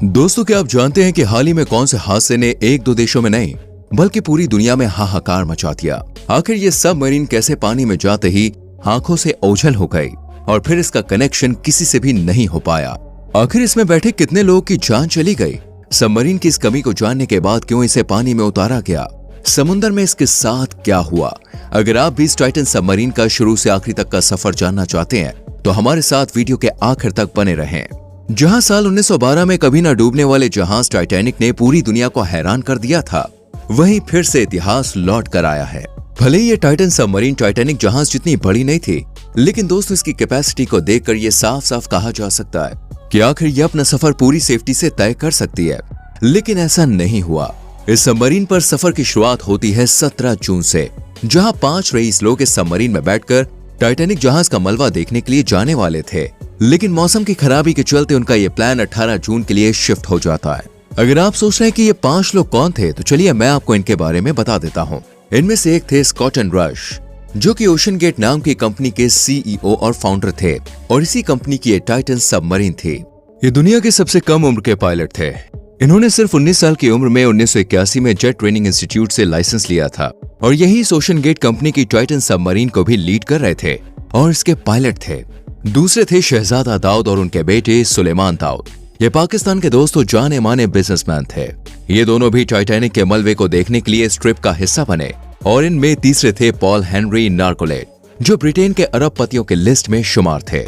दोस्तों, क्या आप जानते हैं कि हाल ही में कौन से हादसे ने एक दो देशों में नहीं बल्कि पूरी दुनिया में हाहाकार मचा दिया। आखिर ये सबमरीन कैसे पानी में जाते ही आंखों से ओझल हो गई और फिर इसका कनेक्शन किसी से भी नहीं हो पाया। आखिर इसमें बैठे कितने लोगों की जान चली गई? सबमरीन की इस कमी को जानने के बाद क्यों इसे पानी में उतारा गया? समुद्र में इसके साथ क्या हुआ? अगर आप भी इस टाइटन सबमरीन का शुरू से आखिरी तक का सफर जानना चाहते हैं तो हमारे साथ वीडियो के आखिर तक बने रहें। जहां साल 1912 में कभी न डूबने वाले जहाज टाइटैनिक ने पूरी दुनिया को हैरान कर दिया था, वहीं फिर से इतिहास लौट कर आया है। भले ही ये टाइटन सबमरीन टाइटैनिक जहाज जितनी बड़ी नहीं थी, लेकिन दोस्तों इसकी कैपेसिटी को देखकर ये साफ साफ कहा जा सकता है कि आखिर ये अपना सफर पूरी सेफ्टी से तय कर सकती है। लेकिन ऐसा नहीं हुआ। इस सबमरीन पर सफर की शुरुआत होती है 17 जून से, जहां 5 रईस लोग इस सबमरीन में बैठकर टाइटैनिक जहाज का मलबा देखने के लिए जाने वाले थे। लेकिन मौसम की खराबी के चलते उनका ये प्लान 18 जून के लिए शिफ्ट हो जाता है। अगर आप सोच रहे हैं कि ये 5 लोग कौन थे, तो चलिए मैं आपको इनके बारे में बता देता हूँ। इनमें से एक थे स्कॉट एंड रश, जो कि ओशन गेट नाम की कंपनी के सीईओ और फाउंडर थे, और इसी कंपनी की ये टाइटन सबमरीन थी। ये दुनिया के सबसे कम उम्र के पायलट थे। इन्होंने सिर्फ 19 साल की उम्र में 1981 में जेट ट्रेनिंग इंस्टीट्यूट से लाइसेंस लिया था, और यही ओशन गेट कंपनी की टाइटन सबमरीन को भी लीड कर रहे थे और इसके पायलट थे। दूसरे थे शहजादा दाऊद और उनके बेटे सुलेमान दाऊद। ये पाकिस्तान के दोस्तों जाने माने बिजनेसमैन थे। ये दोनों भी टाइटैनिक के मलबे को देखने के लिए इस ट्रिप का हिस्सा बने। और इनमें तीसरे थे पॉल हेनरी नार्कोलेट, जो ब्रिटेन के अरबपतियों के लिस्ट में शुमार थे।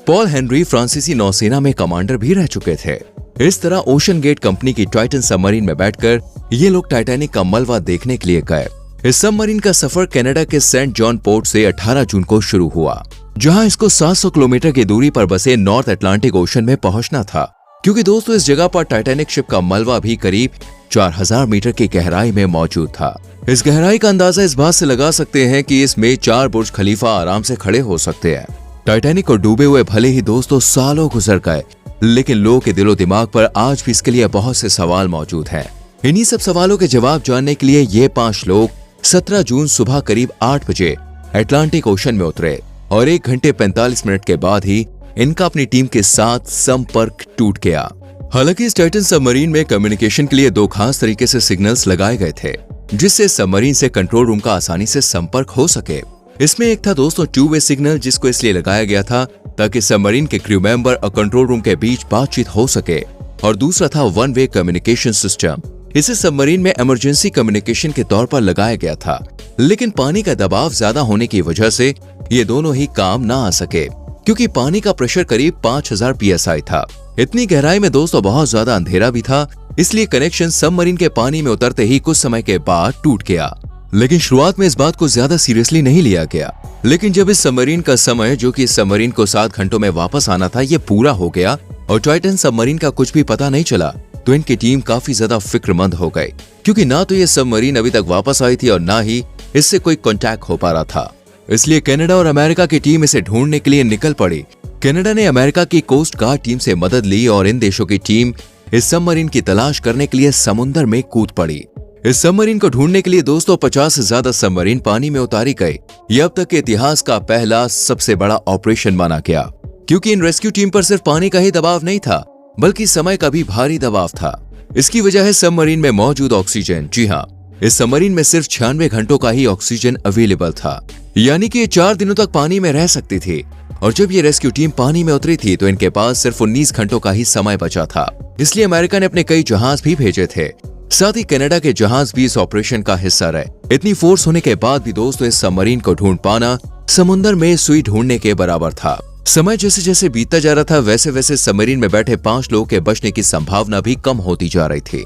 पॉल हेनरी फ्रांसीसी नौसेना में कमांडर भी रह चुके थे। इस तरह ओशन गेट कंपनी की टाइटन सबमरीन में बैठकर ये लोग टाइटैनिक का मलबा देखने के लिए गए। इस सबमरीन का सफर कनाडा के सेंट जॉन पोर्ट से 18 जून को शुरू हुआ, जहां इसको 700 किलोमीटर की दूरी पर बसे नॉर्थ अटलांटिक ओशन में पहुंचना था। क्योंकि दोस्तों इस जगह पर टाइटैनिक शिप का मलबा भी करीब 4000 मीटर की गहराई में मौजूद था। इस गहराई का अंदाजा इस बात से लगा सकते हैं कि इसमें 4 बुर्ज खलीफा आराम से खड़े हो सकते हैं। टाइटैनिक को डूबे हुए भले ही दोस्तों सालों गुजर गए, लेकिन लोगों के दिलो दिमाग पर आज भी इसके लिए बहुत से सवाल मौजूद हैं। इन्हीं सब सवालों के जवाब जानने के लिए ये 5 लोग 17 जून सुबह करीब 8 बजे अटलांटिक ओशन में उतरे, और 1 घंटे 45 मिनट के बाद ही इनका अपनी टीम के साथ संपर्क टूट गया। हालांकि इस टाइटन सबमरीन में कम्युनिकेशन के लिए 2 खास तरीके से सिग्नल्स लगाए गए थे, जिससे सबमरीन से कंट्रोल रूम का आसानी से संपर्क हो सके। इसमें एक था दोस्तों 2 वे सिग्नल, जिसको इसलिए लगाया गया था ताकि सबमरीन के क्रू मेंबर और कंट्रोल रूम के बीच बातचीत हो सके, और दूसरा था 1 वे कम्युनिकेशन सिस्टम। इसे सबमरीन में इमरजेंसी कम्युनिकेशन के तौर पर लगाया गया था, लेकिन पानी का दबाव ज्यादा होने की वजह से ये दोनों ही काम ना आ सके, क्योंकि पानी का प्रेशर करीब 5000 psi था। इतनी गहराई में दोस्तों बहुत ज्यादा अंधेरा भी था, इसलिए कनेक्शन सबमरीन के पानी में उतरते ही कुछ समय के बाद टूट गया। लेकिन शुरुआत में इस बात को ज्यादा सीरियसली नहीं लिया गया। लेकिन जब इस सबमरीन का समय, जो कि इस सबमरीन को 7 घंटों में वापस आना था, ये पूरा हो गया और टाइटन सबमरीन का कुछ भी पता नहीं चला, तो इनकी टीम काफी ज्यादा फिक्रमंद हो गई, क्योंकि ना तो ये सबमरीन अभी तक वापस आई थी और ना ही इससे कोई कांटेक्ट हो पा रहा था। इसलिए कनाडा और अमेरिका की टीम इसे ढूंढने के लिए निकल पड़ी। कनाडा ने अमेरिका की कोस्ट गार्ड टीम से मदद ली और इन देशों की टीम इस सबमरीन की तलाश करने के लिए समुद्र में कूद पड़ी। इस सबमरीन को ढूंढने के लिए दोस्तों 50 से ज्यादा सबमरीन पानी में उतारी गई। यह अब तक के इतिहास का पहला सबसे बड़ा ऑपरेशन माना गया, क्योंकि इन रेस्क्यू टीम पर सिर्फ पानी का ही दबाव नहीं था, बल्कि समय का भी भारी दबाव था। इसकी वजह है सबमरीन में मौजूद ऑक्सीजन। जी हाँ, इस सबमरीन में सिर्फ 96 घंटों का ही ऑक्सीजन अवेलेबल था, यानी कि ये 4 दिनों तक पानी में रह सकती थी। और जब ये रेस्क्यू टीम पानी में उतरी थी तो इनके पास सिर्फ 19 घंटों का ही समय बचा था। इसलिए अमेरिका ने अपने कई जहाज भी भेजे थे, साथ ही कनाडा के जहाज भी इस ऑपरेशन का हिस्सा रहे। इतनी फोर्स होने के बाद भी दोस्तों इस सबमरीन को ढूंढ पाना समुद्र में सुई ढूंढने के बराबर था। समय जैसे जैसे बीतता जा रहा था, वैसे वैसे सबमरीन में बैठे 5 लोगों के बचने की संभावना भी कम होती जा रही थी।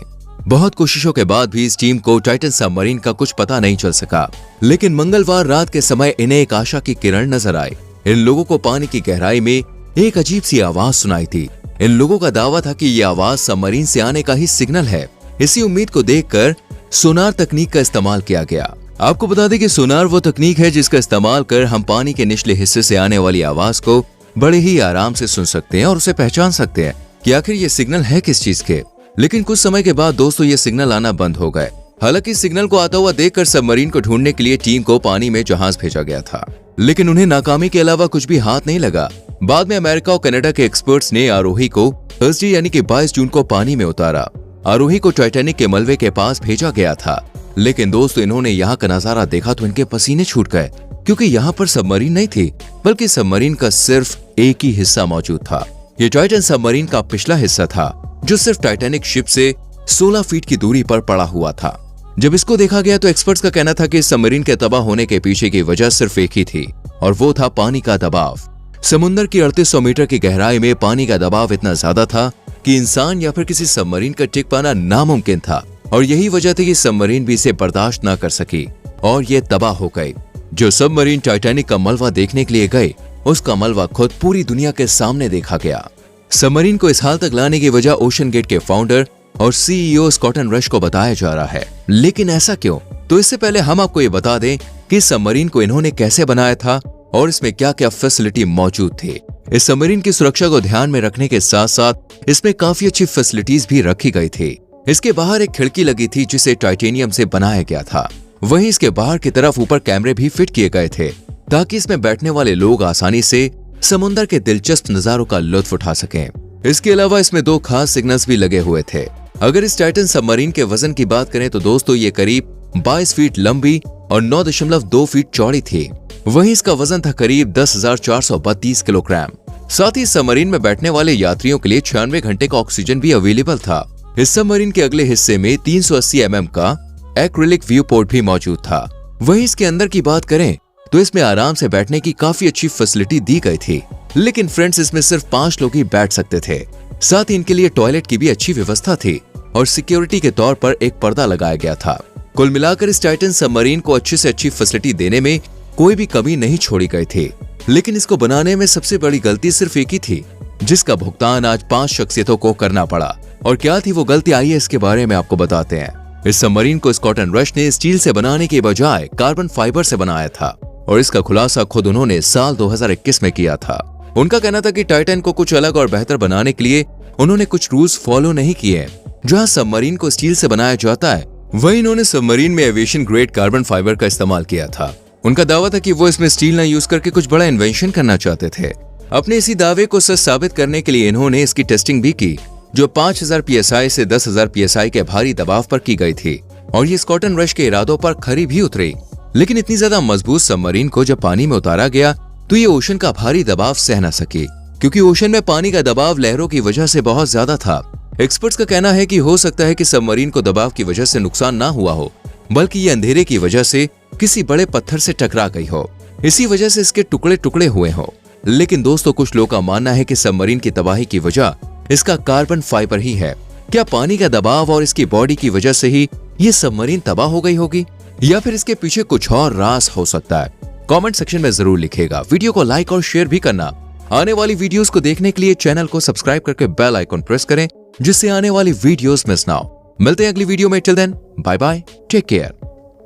बहुत कोशिशों के बाद भी इस टीम को टाइटन सबमरीन का कुछ पता नहीं चल सका, लेकिन मंगलवार रात के समय इन्हें एक आशा की किरण नजर आई। इन लोगों को पानी की गहराई में एक अजीब सी आवाज सुनाई थी। इन लोगों का दावा था कि यह आवाज सबमरीन से आने का ही सिग्नल है। इसी उम्मीद को देखकर सोनार तकनीक का इस्तेमाल किया गया। आपको बता दें कि सोनार वो तकनीक है जिसका इस्तेमाल कर हम पानी के निचले हिस्से से आने वाली आवाज को बड़े ही आराम से सुन सकते हैं और उसे पहचान सकते हैं कि आखिर ये सिग्नल है किस चीज के। लेकिन कुछ समय के बाद दोस्तों ये सिग्नल आना बंद हो गए। हालांकि सिग्नल को आता हुआ देखकर सबमरीन को ढूंढने के लिए टीम को पानी में जहाज भेजा गया था, लेकिन उन्हें नाकामी के अलावा कुछ भी हाथ नहीं लगा, बाद में अमेरिका और कनाडा के एक्सपर्ट्स ने आरोही को थर्सडे यानी कि 22 जून को पानी में उतारा। आरोही को टाइटैनिक के मलबे के पास भेजा गया था, लेकिन दोस्तों इन्होंने यहाँ का नजारा देखा तो इनके पसीने छूट गए, क्योंकि यहाँ पर सबमरीन नहीं थी, बल्कि सबमरीन का सिर्फ एक ही हिस्सा मौजूद था। ये टाइटन सबमरीन का पिछला हिस्सा था, जो सिर्फ टाइटैनिक शिप से 16 फीट की दूरी पर पड़ा हुआ था। जब इसको देखा गया तो एक्सपर्ट्स का कहना था कि इस सबमरीन के तबाह होने के पीछे की वजह सिर्फ एक ही थी, और वो था पानी का दबाव। समुद्र की 3800 मीटर की गहराई में पानी का दबाव इतना ज्यादा था कि इंसान या फिर किसी सबमरीन का टिक पाना नामुमकिन था, और यही वजह थी कि सबमरीन भी इसे बर्दाश्त न कर सकी और ये तबाह हो गई। जो सबमरीन टाइटैनिक का मलबा देखने के लिए गए, उसका मलबा खुद पूरी दुनिया के सामने देखा गया। सबमरीन को इस हाल तक लाने की वजह ओशन गेट के फाउंडर और सीईओ स्कॉटन रश को बताया जा रहा है। लेकिन ऐसा क्यों? तो इससे पहले हम आपको ये बता दें कि सबमरीन को इन्होंने कैसे बनाया था और इसमें क्या क्या फैसिलिटी मौजूद थी। इस सबमरीन की सुरक्षा को ध्यान में रखने के साथ साथ इसमें काफी अच्छी फैसिलिटीज भी रखी गई थी। इसके बाहर एक खिड़की लगी थी जिसे टाइटेनियम से बनाया गया था। वहीं इसके बाहर की तरफ ऊपर कैमरे भी फिट किए गए थे, ताकि इसमें बैठने वाले लोग आसानी से समुद्र के दिलचस्प नजारों का लुत्फ उठा सकें। इसके अलावा इसमें 2 खास सिग्नल्स भी लगे हुए थे। अगर इस टाइटन सबमरीन के वजन की बात करें तो दोस्तों ये करीब 22 फीट लंबी और 9.2 फीट चौड़ी थी। वहीं इसका वजन था करीब 10,432 किलोग्राम। साथ ही सबमरीन में बैठने वाले यात्रियों के लिए 96 घंटे का ऑक्सीजन भी अवेलेबल था। इस सबमरीन के अगले हिस्से में 380 mm का एक्रिलिक व्यू पोर्ट भी मौजूद था। वहीं इसके अंदर की बात करें तो इसमें आराम से बैठने की काफी अच्छी फैसिलिटी दी गई थी, लेकिन फ्रेंड्स इसमें सिर्फ 5 लोग ही बैठ सकते थे। साथ ही इनके लिए टॉयलेट की भी अच्छी व्यवस्था थी और सिक्योरिटी के तौर पर एक पर्दा लगाया गया था। कुल मिलाकर इस टाइटन सबमरीन को अच्छी से अच्छी फैसिलिटी देने में कोई भी कमी नहीं छोड़ी गई थी, लेकिन इसको बनाने में सबसे बड़ी गलती सिर्फ एक ही थी, जिसका भुगतान आज 5 शख्सियतों को करना पड़ा। और क्या थी वो गलती, आइए इसके बारे में आपको बताते हैं। इस सबमरीन को स्कॉटन रश ने स्टील से बनाने के बजाय कार्बन फाइबर से बनाया था, और इसका खुलासा खुद उन्होंने साल 2021 में किया था। उनका कहना था कि टाइटन को कुछ अलग और बेहतर बनाने के लिए उन्होंने कुछ रूल्स फॉलो नहीं किए। जहां सबमरीन को स्टील से बनाया जाता है, वहीं इन्होंने सबमरीन में एविएशन ग्रेड कार्बन फाइबर का इस्तेमाल किया था। उनका दावा था कि वो इसमें स्टील न यूज करके कुछ बड़ा इन्वेंशन करना चाहते थे। अपने इसी दावे को सच साबित करने के लिए इन्होंने इसकी टेस्टिंग भी की, जो 5000 PSI से 10,000 PSI के भारी दबाव पर की गई थी, और ये स्कॉटन रश के इरादों पर खरी भी उतरी। लेकिन इतनी ज्यादा मजबूत सबमरीन को जब पानी में उतारा गया तो ये ओशन का भारी दबाव सह न सकी, क्योंकि ओशन में पानी का दबाव लहरों की वजह से बहुत ज्यादा था। एक्सपर्ट्स का कहना है कि हो सकता है कि सबमरीन को दबाव की वजह से नुकसान ना हुआ हो, बल्कि ये अंधेरे की वजह से किसी बड़े पत्थर से टकरा गई हो, इसी वजह से इसके टुकड़े टुकड़े हुए हो। लेकिन दोस्तों कुछ लोगों का मानना है कि सबमरीन की तबाही की वजह इसका कार्बन फाइबर ही है। क्या पानी का दबाव और इसकी बॉडी की वजह से ही ये सबमरीन तबाह हो गई होगी, या फिर इसके पीछे कुछ और राज हो सकता है? कमेंट सेक्शन में जरूर लिखिएगा। वीडियो को लाइक और शेयर भी करना। आने वाली वीडियोस को देखने के लिए चैनल को सब्सक्राइब करके बेल आइकन प्रेस करें, जिससे आने वाली वीडियोस मिस ना हो। मिलते हैं अगली वीडियो में। Till then bye bye, take care.